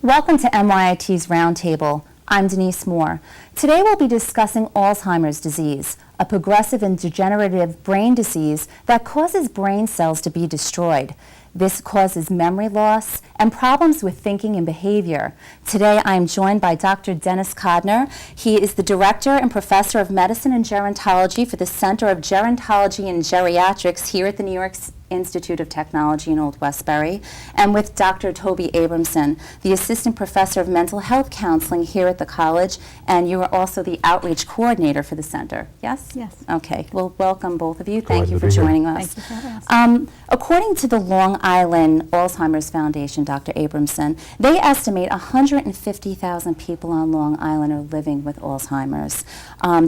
Welcome to NYIT's Roundtable. I'm Denise Moore. Today we'll be discussing Alzheimer's disease, a progressive and degenerative brain disease that causes brain cells to be destroyed. This causes memory loss and problems with thinking and behavior. Today I am joined by Dr. Dennis Kodner. He is the Director and Professor of Medicine and Gerontology for the Center of Gerontology and Geriatrics here at the New York Institute of Technology in Old Westbury, and with Dr. Tobi Abramson, the Assistant Professor of Mental Health Counseling here at the college, and you are also the Outreach Coordinator for the center. Yes? Yes. Okay. Well, welcome both of you. Glad Thank you to for be here. joining us. Thank you for having us. According to the Long Island Alzheimer's Foundation, Dr. Abramson, they estimate 150,000 people on Long Island are living with Alzheimer's.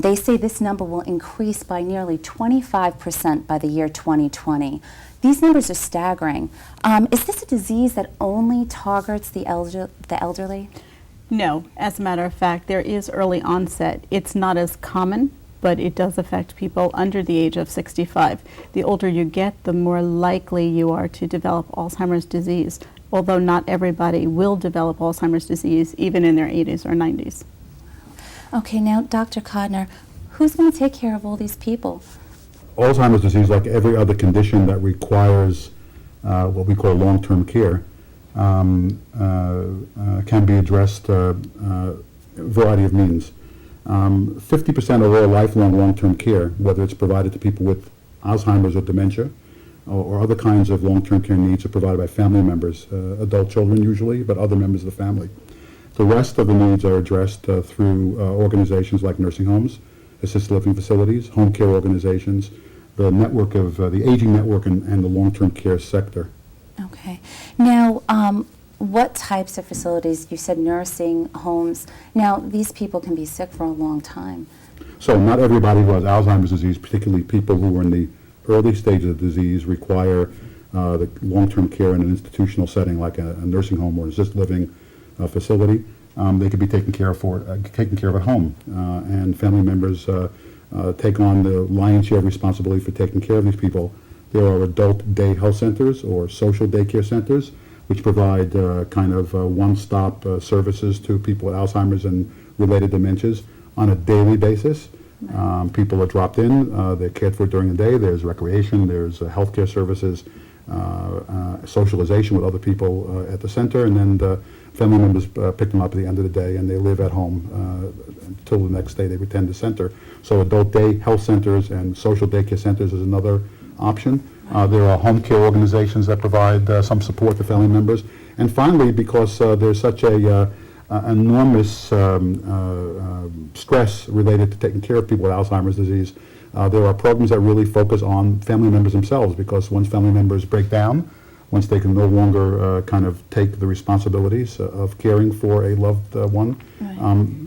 They say this number will increase by nearly 25% by the year 2020. These numbers are staggering. Is this a disease that only targets the elderly? No, as a matter of fact, there is early onset. It's not as common, but it does affect people under the age of 65. The older you get, the more likely you are to develop Alzheimer's disease, although not everybody will develop Alzheimer's disease even in their 80s or 90s. Okay, now Dr. Kodner, who's going to take care of all these people? Alzheimer's disease, like every other condition that requires what we call long-term care, can be addressed a variety of means. 50% of all lifelong long-term care, whether it's provided to people with Alzheimer's or dementia or other kinds of long-term care needs, are provided by family members, adult children usually, but other members of the family. The rest of the needs are addressed through organizations like nursing homes, assisted living facilities, home care organizations, the network of the aging network and the long-term care sector. Okay. Now, what types of facilities? You said nursing homes. Now, these people can be sick for a long time. So not everybody who has Alzheimer's disease, particularly people who are in the early stages of the disease, require the long-term care in an institutional setting like a nursing home or assisted living facility. They could be taken care of at home, and family members take on the lion's share of responsibility for taking care of these people. There are adult day health centers or social daycare centers, which provide kind of one-stop services to people with Alzheimer's and related dementias on a daily basis. People are dropped in, they're cared for during the day, there's recreation, there's healthcare services, socialization with other people at the center, and then the family members pick them up at the end of the day, and they live at home until the next day they attend the center. So adult day health centers and social daycare centers is another option. There are home care organizations that provide some support to family members. And finally, because there's such a enormous stress related to taking care of people with Alzheimer's disease, there are programs that really focus on family members themselves, because once family members break down, once they can no longer kind of take the responsibilities of caring for a loved one,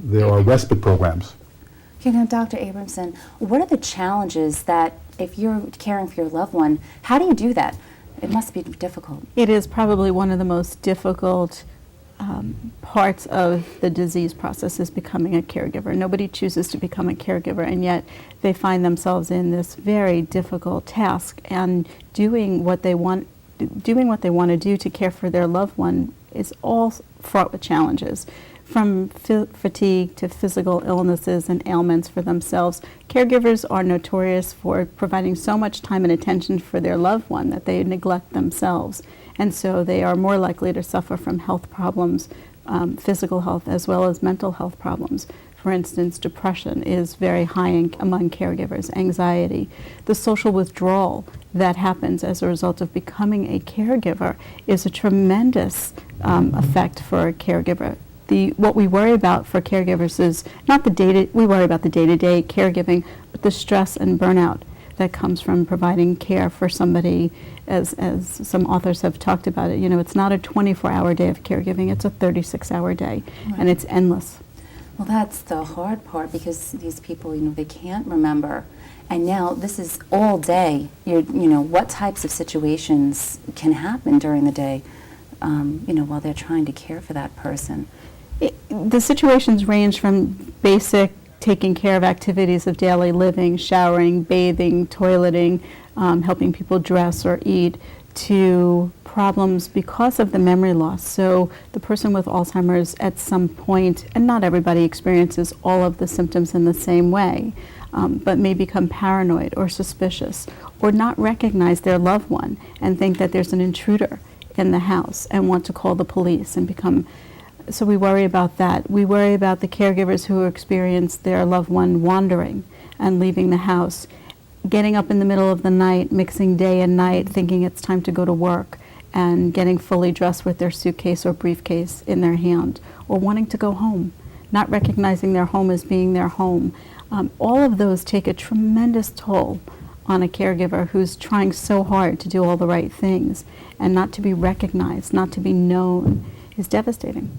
there are respite programs. Okay, now, Dr. Abramson, what are the challenges that, if you're caring for your loved one, how do you do that? It must be difficult. It is probably one of the most difficult parts of the disease process is becoming a caregiver. Nobody chooses to become a caregiver, and yet they find themselves in this very difficult task, and doing what they want to do to care for their loved one is all fraught with challenges. From fatigue to physical illnesses and ailments for themselves. Caregivers are notorious for providing so much time and attention for their loved one that they neglect themselves. And so they are more likely to suffer from health problems, physical health as well as mental health problems. For instance, depression is very high among caregivers, anxiety. The social withdrawal that happens as a result of becoming a caregiver is a tremendous effect for a caregiver. What we worry about for caregivers is not we worry about the day-to-day caregiving, but the stress and burnout that comes from providing care for somebody, as some authors have talked about it. You know, it's not a 24-hour day of caregiving, it's a 36-hour day, and it's endless. Well, that's the hard part, because these people, they can't remember. And now this is all day. What types of situations can happen during the day, while they're trying to care for that person? The situations range from basic taking care of activities of daily living, showering, bathing, toileting, helping people dress or eat, to problems because of the memory loss. So the person with Alzheimer's at some point, and not everybody experiences all of the symptoms in the same way, but may become paranoid or suspicious or not recognize their loved one and think that there's an intruder in the house and want to call the police and become. So we worry about that. We worry about the caregivers who experience their loved one wandering and leaving the house, getting up in the middle of the night, mixing day and night, thinking it's time to go to work, and getting fully dressed with their suitcase or briefcase in their hand, or wanting to go home, not recognizing their home as being their home. All of those take a tremendous toll on a caregiver who's trying so hard to do all the right things, and not to be recognized, not to be known, is devastating.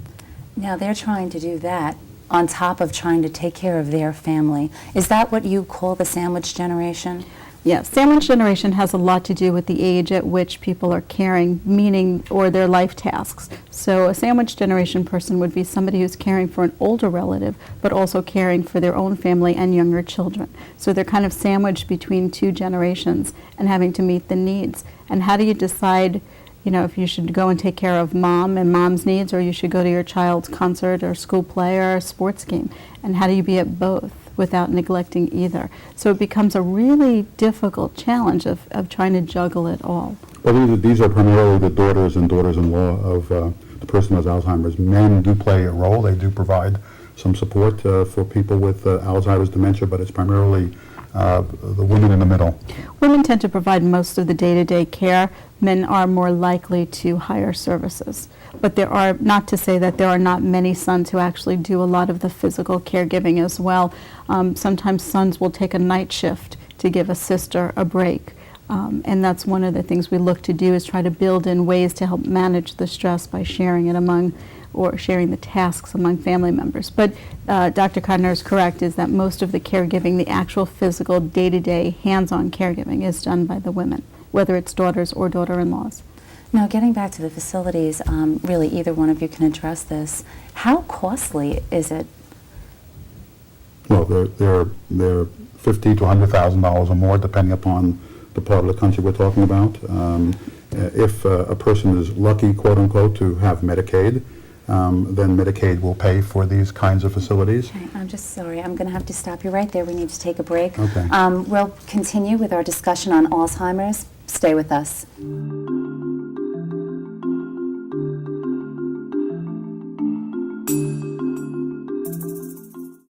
Now they're trying to do that on top of trying to take care of their family. Is that what you call the sandwich generation? Yes, sandwich generation has a lot to do with the age at which people are caring, meaning, or their life tasks. So a sandwich generation person would be somebody who's caring for an older relative, but also caring for their own family and younger children. So they're kind of sandwiched between two generations and having to meet the needs. And how do you decide, you know, if you should go and take care of mom and mom's needs, or you should go to your child's concert or school play or a sports game? And how do you be at both without neglecting either? So it becomes a really difficult challenge of trying to juggle it all. Well, these are primarily the daughters and daughters-in-law of the person who has Alzheimer's. Men do play a role. They do provide some support for people with Alzheimer's dementia, but it's primarily the women in the middle. Women tend to provide most of the day-to-day care. Men are more likely to hire services. But there are, not to say that there are not many sons who actually do a lot of the physical caregiving as well. Sometimes sons will take a night shift to give a sister a break. And that's one of the things we look to do, is try to build in ways to help manage the stress by sharing it among, or sharing the tasks among family members. But Dr. Codner is correct, is that most of the caregiving, the actual physical day-to-day hands-on caregiving, is done by the women, whether it's daughters or daughter-in-laws. Now, getting back to the facilities, really either one of you can address this. How costly is it? Well, they're $50,000 to $100,000 or more, depending upon the part of the country we're talking about. If a person is lucky, quote unquote, to have Medicaid, then Medicaid will pay for these kinds of facilities. Okay, I'm just sorry. I'm going to have to stop you right there. We need to take a break. Okay. We'll continue with our discussion on Alzheimer's. Stay with us.